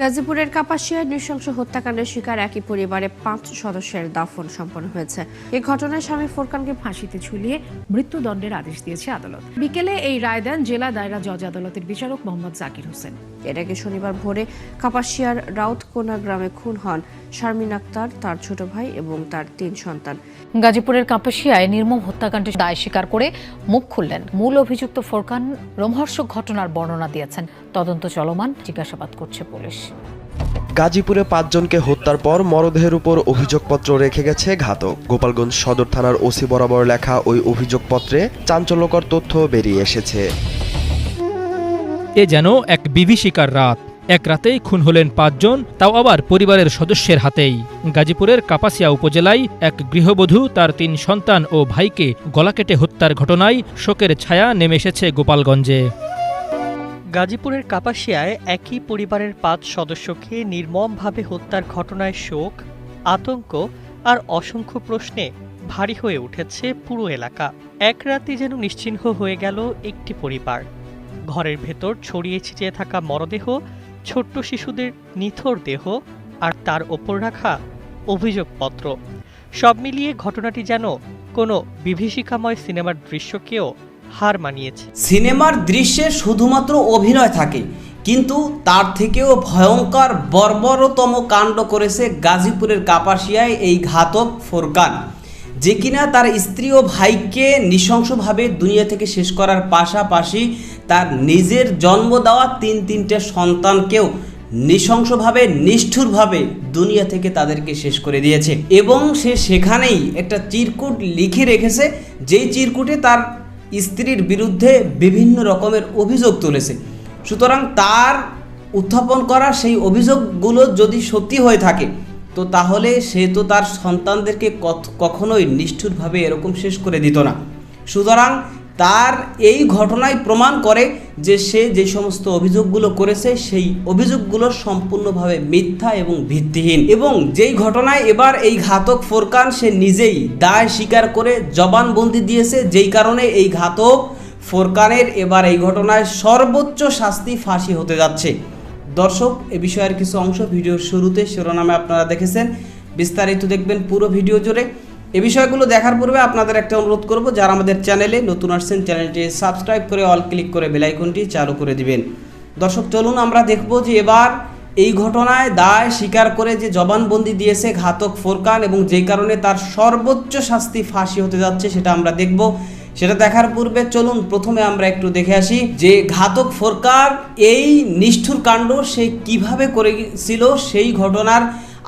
গাজীপুরের কাপাসিয়ায় নৃশংস হত্যাকাণ্ডের শিকার একই পরিবারে 5 সদস্যের দাফন সম্পন্ন হয়েছে। এই ঘটনায় স্বামী ফোরকানকে ফাঁসিতে ঝুলিয়ে মৃত্যুদণ্ডের আদেশ দিয়েছে আদালত। বিকেলে এই রায় দেন জেলা দায়রা জজ আদালতের বিচারক মোহাম্মদ জাকির হোসেন। এর আগে শনিবার ভোরে কাপাসিয়ার রাউতকোনা গ্রামে খুন হন শারমিন আক্তার, তার ছোট ভাই এবং তার 3 সন্তান। গাজীপুরের কাপাসিয়ায় নির্মম হত্যাকাণ্ডের দায় স্বীকার করে মুখ খুললেন মূল অভিযুক্ত ফোরকান। রোমহর্ষক ঘটনার বর্ণনা দিয়েছেন। তদন্ত চলমান, জিজ্ঞাসাবাদ করছে পুলিশ। গাজীপুরে 5 জনকে হত্যার পর মরদেহের উপর অভিযোগপত্র রেখে গেছে ঘাতক। গোপালগঞ্জ সদর থানার ওসি বরাবর লেখা ওই অভিযোগপত্রে চাঞ্চল্যকর তথ্য বেরিয়ে এসেছে। এ যেন এক বিভীষিকার রাত। এক রাতেই খুন হলেন 5 জন, তাও আবার পরিবারের সদস্যের হাতেই। গাজীপুরের কাপাসিয়া উপজেলায় এক গৃহবধূ তার 3 সন্তান ও ভাইকে গলা কেটে হত্যার ঘটনায় শোকের ছায়া নেমে এসেছে গোপালগঞ্জে। গাজীপুরের কাপাসিয়ায় একই পরিবারের 5 সদস্যকে নির্মমভাবে হত্যার ঘটনায় শোক, আতঙ্ক আর অসংখ্য প্রশ্নে ভারী হয়ে উঠেছে পুরো এলাকা। এক রাতে যেন নিশ্চিহ্ন হয়ে গেল একটি পরিবার। ঘরের ভেতর ছড়িয়ে ছিটিয়ে থাকা মরদেহ, ছোট্ট শিশুদের নিথর দেহ আর তার ওপর রাখা অভিযোগপত্র, সব মিলিয়ে ঘটনাটি যেন কোনো বিভীষিকাময় সিনেমার দৃশ্যকেও হার মানিয়েছে। সিনেমার দৃশ্যে শুধুমাত্র অভিনয় থাকে, কিন্তু তার থেকেও ভয়ঙ্কর বর্বরতম কাণ্ড করেছে গাজীপুরের কাপাসিয়ায় এই ঘাতক ফোরকান, যে কিনা তার স্ত্রী ও ভাইকে নৃশংসভাবে দুনিয়া থেকে শেষ করার পাশাপাশি তার নিজের জন্ম দেওয়া 3-3টে সন্তানকেও নৃশংসভাবে নিষ্ঠুরভাবে দুনিয়া থেকে তাদেরকে শেষ করে দিয়েছে। এবং সে সেখানেই একটা চিরকুট লিখে রেখেছে, যেই চিরকুটে তার স্ত্রীর বিরুদ্ধে বিভিন্ন রকমের অভিযোগ তুলেছে। সুতরাং তার উত্থাপন করা সেই অভিযোগগুলো যদি সত্যি হয়ে থাকে, তো তাহলে সে তো তার সন্তানদেরকে কখনোই নিষ্ঠুরভাবে এরকম শেষ করে দিত না। সুতরাং তার এই ঘটনায় প্রমাণ করে যে সে যে সমস্ত অভিযোগগুলো করেছে সেই অভিযোগগুলো সম্পূর্ণভাবে মিথ্যা এবং ভিত্তিহীন। এবং যেই ঘটনায় এবার এই ঘাতক ফোরকান সে নিজেই দায় স্বীকার করে জবানবন্দি দিয়েছে, যেই কারণে এই ঘাতক ফোরকানের এবার এই ঘটনায় সর্বোচ্চ শাস্তি ফাঁসি হতে যাচ্ছে। দর্শক, এ বিষয়ের কিছু অংশ ভিডিওর শুরুতে শিরোনামে আপনারা দেখেছেন, বিস্তারিত দেখবেন পুরো ভিডিও জুড়ে। এই বিষয়গুলো দেখার পূর্বে আপনাদের একটা অনুরোধ করব, যারা আমাদের চ্যানেলে নতুন আসছেন চ্যানেলটি সাবস্ক্রাইব করে অল ক্লিক করে বেল আইকনটি চালু করে দিবেন। দর্শক, চলুন আমরা দেখব যে এবার এই ঘটনায় দায় স্বীকার করে যে জবানবন্দি দিয়েছে ঘাতক ফোরকান এবং যেই কারণে তার সর্বোচ্চ শাস্তি ফাঁসি হতে যাচ্ছে, সেটা আমরা দেখব। সেটা দেখার পূর্বে চলুন প্রথমে আমরা একটু দেখে আসি যে ঘাতক ফোরকান এই নিষ্ঠুর কাণ্ড সে কিভাবে করেছিল, সেই ঘটনার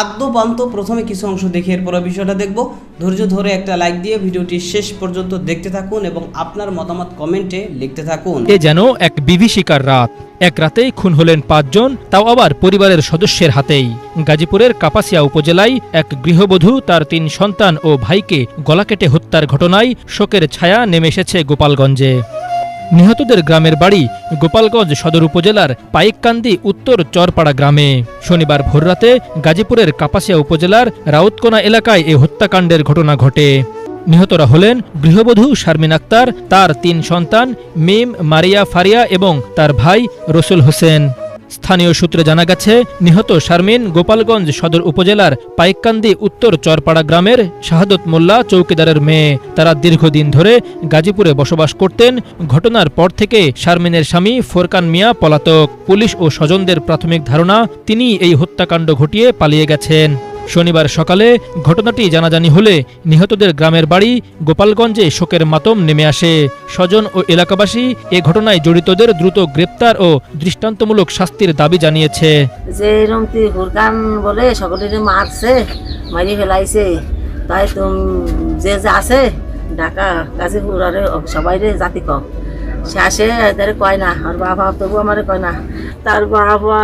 আদ্যপান্ত প্রথমে কিছু অংশ দেখে এরপর বিষয়টা দেখব। ধৈর্য ধরে একটা লাইক দিয়ে ভিডিওটি শেষ পর্যন্ত দেখতে থাকুন এবং আপনার মতামত কমেন্টে লিখতে থাকুন। এ যেন এক বিভীষিকার রাত। এক রাতেই খুন হলেন 5 জন, তাও আবার পরিবারের সদস্যের হাতেই। গাজীপুরের কাপাসিয়া উপজেলায় এক গৃহবধূ তার 3 সন্তান ও ভাইকে গলা কেটে হত্যার ঘটনায় শোকের ছায়া নেমে এসেছে গোপালগঞ্জে। নিহতদের গ্রামের বাড়ি গোপালগঞ্জ সদর উপজেলার পাইককান্দি উত্তর চরপাড়া গ্রামে। শনিবার ভোররাতে গাজীপুরের কাপাসিয়া উপজেলার রাউতকোনা এলাকায় এ হত্যাকাণ্ডের ঘটনা ঘটে। নিহতরা হলেন গৃহবধূ শারমিন আক্তার, তার 3 সন্তান মিম, মারিয়া, ফারিয়া এবং তার ভাই রসুল হোসেন। স্থানীয় সূত্রে জানা গেছে, নিহত শারমিন গোপালগঞ্জ সদর উপজেলার পাইককান্দি উত্তর চরপাড়া গ্রামের শাহাদত মোল্লা চৌকিদারের মেয়ে। তারা দীর্ঘদিন ধরে গাজীপুরে বসবাস করতেন। ঘটনার পর থেকে শারমিনের স্বামী ফোরকান মিয়া পলাতক। পুলিশ ও স্বজনদের প্রাথমিক ধারণা তিনি এই হত্যাকাণ্ড ঘটিয়ে পালিয়ে গেছেন। শনিবার সকালে ঘটনাটি জানাজানি হলে নিহতদের গ্রামের বাড়ি গোপালগঞ্জে শোকের মাতম নেমে আসে। স্বজন ও এলাকাবাসী এ ঘটনায় জড়িতদের দ্রুত গ্রেপ্তার ও দৃষ্টান্তমূলক শাস্তির দাবি জানিয়েছে। যে রমতি ফুরকান বলে সকলের মারছে, মারি ফেলাইছে, তাই তুমি যে আছে ঢাকা গাজীপুর আরে সবাই জাতি কম সে আসে, তারে কয় না আর বাবা, তবু আমারে কয় না। তার বাবা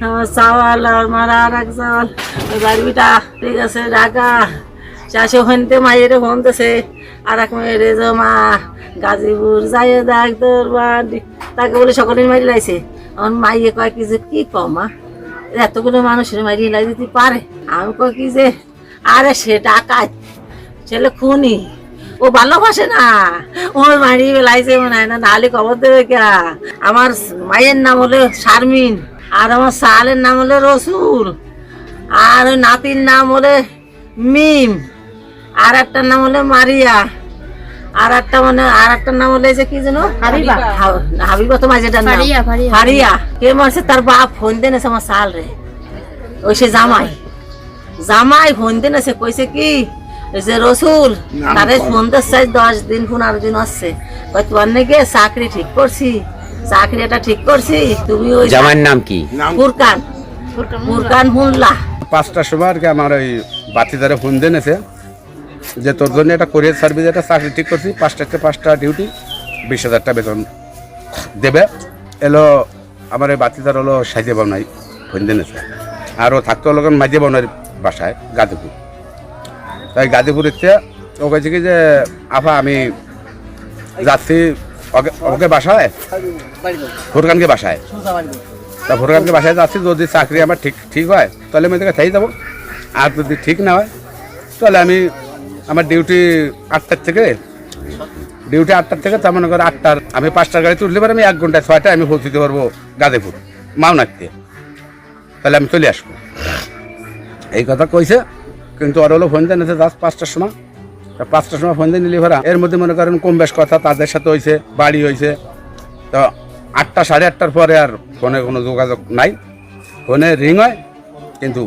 আমার চাওয়াল আর মারা আর এক চাওয়াল বাড়িটা ঠিক আছে ঢাকা, সে আসে ওখানতে মায়ের ফোনতেছে আর এক মেয়ের মা গাজীপুর যাই দেখ তোর বাড়ি, তাকে বলে সকলে মারি লাইছে। এখন মাইয়ে কয় কি যে কি কম মা, এতগুলো মানুষের মারি লাই দিতে পারে? আমি কয় কি যে আরে সে ডাকাত ছেলে, খুনি, ও ভালোবাসে না, ওর মারি বেলাইছে মনে হয় না, নাহলে খবর দেবে কে? আমার মায়ের নাম হলো শারমিন, আর আমার সালের নাম হলো রসুল, আর ওই নাতির নাম হলে মিম, আর একটার নাম হলে মারিয়া, আর একটা নাম হলে যে কি যেন হাবিবা, তো মাঝেটার নাম ফারিয়া। কে মারছে তার বাপ ফোন দেনেছে আমার সাল রে, ওই সে জামাই ফোন দেনেছে, কইছে কি ওই যে রসুল তারে ফোন দিচ্ছে 10 দিন 15 দিন আসছে, কই তোমার নাকি চাকরি ঠিক করছি, চাকরিটা ঠিক করছি, তুমি ওই জামাইয়ের নাম কি? ফুরকান মোল্লা। 5টার সময় আর কি আমার ওই বাতিদারে ফোন দিয়েছে যে তোর জন্য একটা কোরিয়ার সার্ভিস একটা চাকরি ঠিক করছি, 5টা থেকে 5টা ডিউটি, 20,000 টাকা বেতন দেবে। এলো আমার এই বাতিদার হলো সাইজে বাবনাই ফোন দিয়েছে, আর ও থাকতো হলো মাঝে বাবনার বাসায় গাজীপুর। তাই গাজীপুর এসে ও কেছে কি যে আফা আমি যাচ্ছি ওকে বাসায়, ফুরকানকে বাসায়, তা ফুরকানকে বাসায় যাচ্ছি, যদি চাকরি আমার ঠিক হয় তাহলে আমি তোকে থাই যাবো, আর যদি ঠিক না হয় তাহলে আমি আমার ডিউটি 8টার থেকে তার মনে করো 8টার, আমি 5টার গাড়ি তুলতে পারি, আমি 1 ঘন্টায় 6টায় আমি পৌঁছতে পারবো গাজীপুর মাওনাতে, তাহলে আমি চলে আসবো। এই কথা কইছে, কিন্তু ওর হলো ফোন দেন 5টার সময়, 5টার সময় ফোন দিয়ে নিলি ভরা, এর মধ্যে মনে করেন কম বেশ কথা তাদের সাথে হয়েছে, বাড়ি হয়েছে। তো 8টা 8:30টার পরে আর ফোনে কোনো যোগাযোগ নাই, ফোনে রিং হয় কিন্তু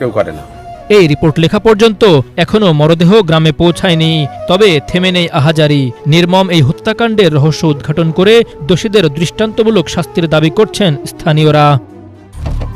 কেউ করে না। এই রিপোর্ট লেখা পর্যন্ত এখনো মরদেহ গ্রামে পৌঁছায়নি। তবে থেমে নেই আহাজারি। নির্মম এই হত্যাকাণ্ডের রহস্য উদ্ঘাটন করে দোষীদের দৃষ্টান্তমূলক শাস্তির দাবি করছেন স্থানীয়রা।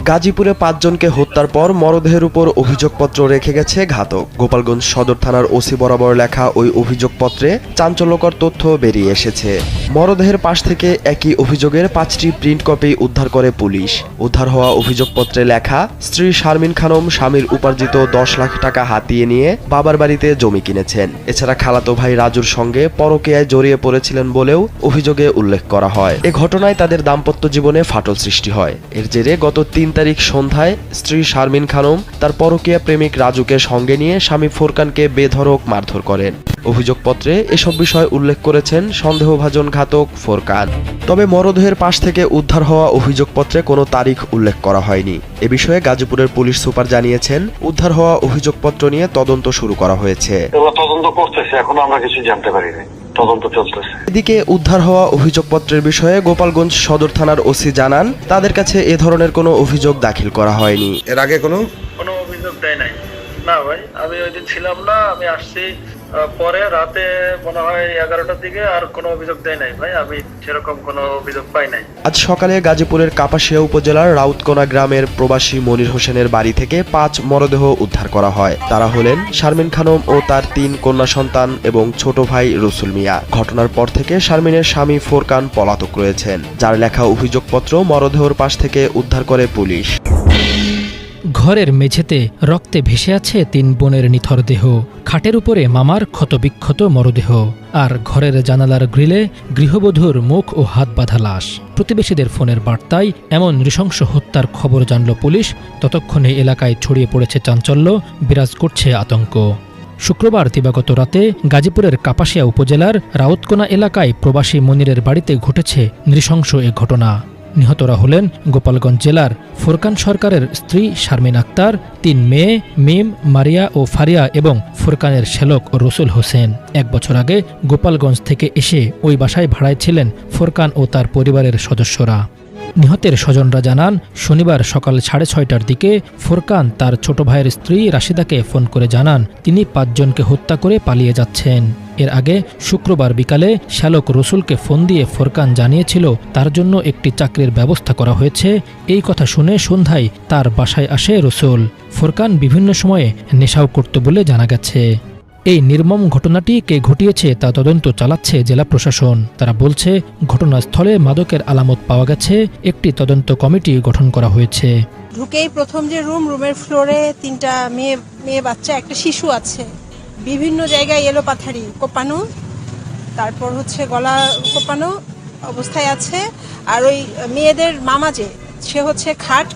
গাজীপুরে 5 জনকে হত্যার পর মরদেহের উপর অভিযোগপত্র রেখে গেছে ঘাতক। গোপালগঞ্জ সদর থানার ওসি বরাবর লেখা ওই অভিযোগপত্রে চাঞ্চল্যকর তথ্য বেরিয়ে এসেছে। মরদেহের পাশ থেকে একই অভিযোগের 5টি প্রিন্ট কপি উদ্ধার করে পুলিশ। উদ্ধার হওয়া অভিযোগপত্রে লেখা, স্ত্রী শারমিন খানম স্বামীর উপার্জিত 10 লাখ টাকা হাতিয়ে নিয়ে বাবার বাড়িতে জমি কিনেছেন। এছাড়া খালাতো ভাই রাজুর সঙ্গে পরকীয়ায় জড়িয়ে পড়েছিলেন বলেও অভিযোগে উল্লেখ করা হয়। এ ঘটনায় তাদের দাম্পত্য জীবনে ফাটল সৃষ্টি হয়। এর জেরে গত 3 তারিখ সন্ধ্যায় স্ত্রী শারমিন খানম তার পরকীয়া প্রেমিক রাজুকে সঙ্গে নিয়ে স্বামী ফোরকানকে বেধড়ক মারধর করেন। অভিযোগপত্রে এসব বিষয় উল্লেখ করেছেন সন্দেহভাজন ঘাতক ফোরকান। তবে মরদেহের পাশ থেকে উদ্ধার হওয়া অভিযোগপত্রে কোনো তারিখ উল্লেখ করা হয়নি। এ বিষয়ে গাজীপুরের পুলিশ সুপার জানিয়েছেন, উদ্ধার হওয়া অভিযোগপত্র নিয়ে তদন্ত শুরু করা হয়েছে। তদন্ত করতেছে, এখনো আমরা কিছু জানতে পারিনি, তদন্ত চলতেছে। এদিকে উদ্ধার হওয়া অভিযোগপত্রের বিষয়ে গোপালগঞ্জ সদর থানার ওসি জানান, তাদের কাছে এ ধরনের কোনো অভিযোগ দাখিল করা হয়নি। এর আগে কোনো অভিযোগ দেয় নাই। না ভাই, আমি ওই দিন ছিলাম না, আমি আসছি পরে রাতে মনে হয় 11টার দিকে, আর কোনো অভিযোগ দেয় নাই ভাই, আমি সেরকম কোনো অভিযোগ পাই নাই। আজ সকালে গাজীপুরের কাপাসিয়া উপজেলার রাউতকোনা গ্রামের প্রবাসী মনির হোসেনের বাড়ি থেকে 5 মরদেহ উদ্ধার করা হয়। তারা হলেন শারমিন খানম ও তার 3 কন্যা সন্তান এবং ছোট ভাই রসুল মিয়া। ঘটনার পর থেকে শারমিনের স্বামী ফোরকান পলাতক রয়েছেন, যার লেখা অভিযোগপত্র মরদেহর পাশ থেকে উদ্ধার করে পুলিশ। ঘরের মেঝেতে রক্তে ভেসে আছে 3 বোনের নিথর দেহ। খাটের উপরে মামার ক্ষতবিক্ষত মরদেহ, আর ঘরের জানালার গ্রিলে গৃহবধূর মুখ ও হাত বাঁধা লাশ। প্রতিবেশীদের ফোনের বার্তায় এমন নৃশংস হত্যার খবর জানল পুলিশ। ততক্ষণে এলাকায় ছড়িয়ে পড়েছে চাঞ্চল্য, বিরাজ করছে আতঙ্ক। শুক্রবার দিবাগত রাতে গাজীপুরের কাপাসিয়া উপজেলার রাউতকোনা এলাকায় প্রবাসী মনিরের বাড়িতে ঘটেছে নৃশংস এ ঘটনা। নিহতরা হলেন গোপালগঞ্জ জেলার ফোরকান সরকারের স্ত্রী শারমিন আক্তার, 3 মেয়ে মিম, মারিয়া ও ফারিয়া এবং ফোরকানের শ্যালক রসুল হোসেন। 1 বছর আগে গোপালগঞ্জ থেকে এসে ওই বাসায় ভাড়ায় ছিলেন ফোরকান ও তার পরিবারের সদস্যরা। নিহতের স্বজনরা জানান, শনিবার সকাল 6:30টার দিকে ফোরকান তার ছোট ভাইয়ের স্ত্রী রাশিদাকে ফোন করে জানান তিনি 5 জনকে হত্যা করে পালিয়ে যাচ্ছেন। এর আগে শুক্রবার বিকালে শ্যালক রসুলকে ফোন দিয়ে ফোরকান জানিয়েছিল তার জন্য একটি চাকরির ব্যবস্থা করা হয়েছে। এই কথা শুনে সন্ধ্যায় তার বাসায় আসে রসুল। ফোরকান বিভিন্ন সময়ে নেশাও করত বলে জানা গেছে। এই নির্মম ঘটনাটি কে ঘটিয়েছে তা তদন্ত চালাচ্ছে জেলা প্রশাসন। তারা বলছে, ঘটনাস্থলে মাদকের আলামত পাওয়া গেছে, একটি তদন্ত কমিটি গঠন করা হয়েছে। ঢুকেই প্রথম যে রুমের ফ্লোরে 3টা মেয়ে বাচ্চা, একটা শিশু আছে। বিভিন্ন জায়গায় এলো পাথারি কোপানো, তারপর হচ্ছে গলা কোপানো অবস্থায় আছে। আর ওই মেয়েদের মামা সে হচ্ছে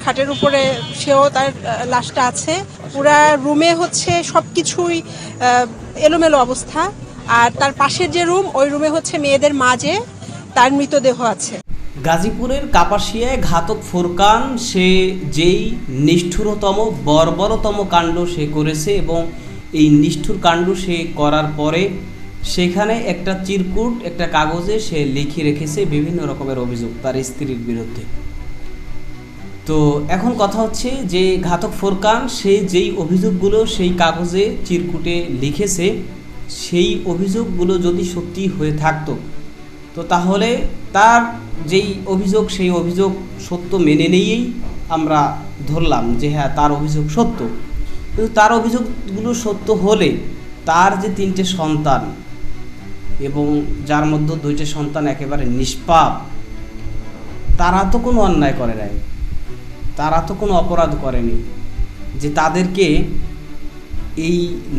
খাটের উপরে সেও তার লাশটা আছে। পুরা রুমে হচ্ছে সবকিছুই এলোমেলো অবস্থা। আর তার পাশের যে রুম, ওই রুমে হচ্ছে মেয়েদের মাঝে তার মৃতদেহ আছে। গাজীপুরের কাপাসিয়ায় ঘাতক ফুরকান সে যেই নিষ্ঠুরতম বর্বরতম কাণ্ড সে করেছে এবং এই নিষ্ঠুর কাণ্ড সে করার পরে সেখানে একটা চিরকুট একটা কাগজে সে লিখে রেখেছে বিভিন্ন রকমের অভিযোগ তার স্ত্রীর বিরুদ্ধে। তো এখন কথা হচ্ছে যে ঘাতক ফুরকান সে যেই অভিযোগগুলো সেই কাগজে চিরকুটে লিখেছে সেই অভিযোগগুলো যদি সত্যি হয়ে থাকতো তো তাহলে তার যেই অভিযোগ সেই অভিযোগ সত্য মেনে নিয়েই আমরা ধরলাম যে হ্যাঁ তার অভিযোগ সত্য। কিন্তু তার অভিযোগগুলো সত্য হলে তার যে 3টে সন্তান এবং যার মধ্যে 2টে সন্তান একেবারে নিষ্পাপ, তারা তো কোনো অন্যায় করে নাই, তারা তো কোনো অপরাধ করেনি যে তাদেরকে এই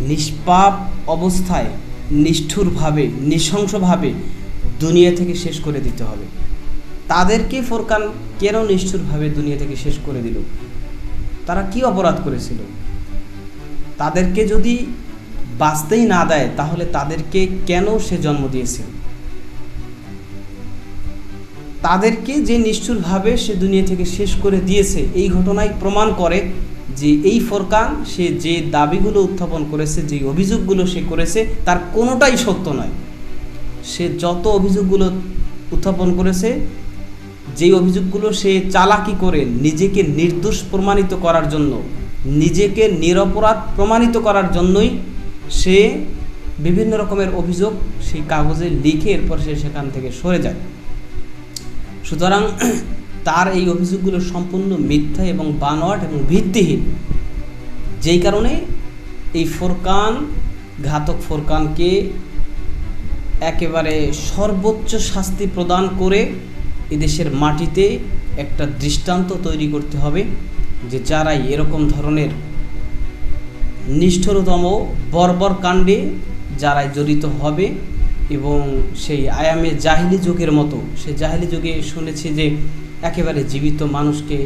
নিষ্পাপ অবস্থায় নিষ্ঠুরভাবে নৃশংসভাবে দুনিয়া থেকে শেষ করে দিতে হবে। তাদেরকে ফুরকান কেন নিষ্ঠুরভাবে দুনিয়া থেকে শেষ করে দিল? তারা কি অপরাধ করেছিল? তাদেরকে যদি বাঁচতেই না দেয় তাহলে তাদেরকে কেন সে জন্ম দিয়েছিল? তাদেরকে যে নিষ্ঠুরভাবে সে দুনিয়া থেকে শেষ করে দিয়েছে এই ঘটনায় প্রমাণ করে যে এই ফুরকান সে যে দাবিগুলো উত্থাপন করেছে, যে অভিযোগগুলো সে করেছে তার কোনোটাই সত্য নয়। সে যত অভিযোগগুলো উত্থাপন করেছে, যেই অভিযোগগুলো সে চালাকি করে নিজেকে নির্দোষ প্রমাণিত করার জন্য, নিজেকে নিরপরাধ প্রমাণিত করার জন্যই সে বিভিন্ন রকমের অভিযোগ সেই কাগজে লিখে এরপর সে সেখান থেকে সরে যায়। সুতরাং তার এই অভিযোগগুলো সম্পূর্ণ মিথ্যা এবং বানোয়াট এবং ভিত্তিহীন, যেই কারণে এই ফুরকান ঘাতক ফুরকানকে একেবারে সর্বোচ্চ শাস্তি প্রদান করে এদেশের মাটিতে একটা দৃষ্টান্ত তৈরি করতে হবে যে যারাই এরকম ধরনের নিষ্ঠুরতম বর্বর কাণ্ডে যারাই জড়িত হবে এবং সেই আয়ামে জাহিলি যুগের মতো, সে জাহিলি যুগে শুনেছি যে একেবারে জীবিত মানুষকে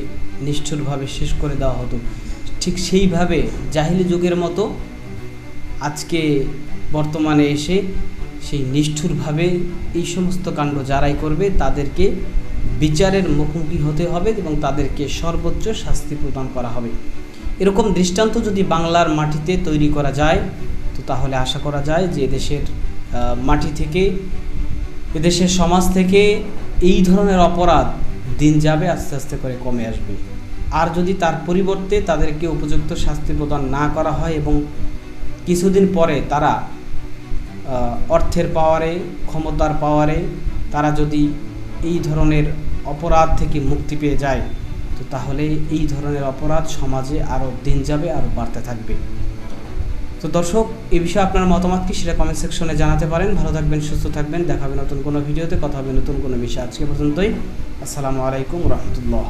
নিষ্ঠুরভাবে শেষ করে দেওয়া হতো, ঠিক সেইভাবে জাহিলি যুগের মতো আজকে বর্তমানে এসে সেই নিষ্ঠুরভাবে এই সমস্ত কাণ্ড যারাই করবে তাদেরকে বিচারের মুখোমুখি হতে হবে এবং তাদেরকে সর্বোচ্চ শাস্তি প্রদান করা হবে। এরকম দৃষ্টান্ত যদি বাংলার মাটিতে তৈরি করা যায় তো তাহলে আশা করা যায় যে এদেশের মাটি থেকে, এদেশের সমাজ থেকে এই ধরনের অপরাধ দিন যাবে আস্তে আস্তে করে কমে আসবে। আর যদি তার পরিবর্তে তাদেরকে উপযুক্ত শাস্তি প্রদান না করা হয় এবং কিছুদিন পরে তারা অর্থের পাওয়ারে, ক্ষমতার পাওয়ারে তারা যদি এই ধরনের অপরাধ থেকে মুক্তি পেয়ে যায় তো তাহলে এই ধরনের অপরাধ সমাজে আরও দিন যাবে, আরও বাড়তে থাকবে। তো দর্শক, এই বিষয়ে আপনার মতামত কি সেটা কমেন্ট সেকশনে জানাতে পারেন। ভালো থাকবেন, সুস্থ থাকবেন, দেখা হবে নতুন কোনো ভিডিওতে, কথা হবে নতুন কোনো বিষয়। আজকে পর্যন্তই, আসসালামু আলাইকুম রহমতুল্লাহ।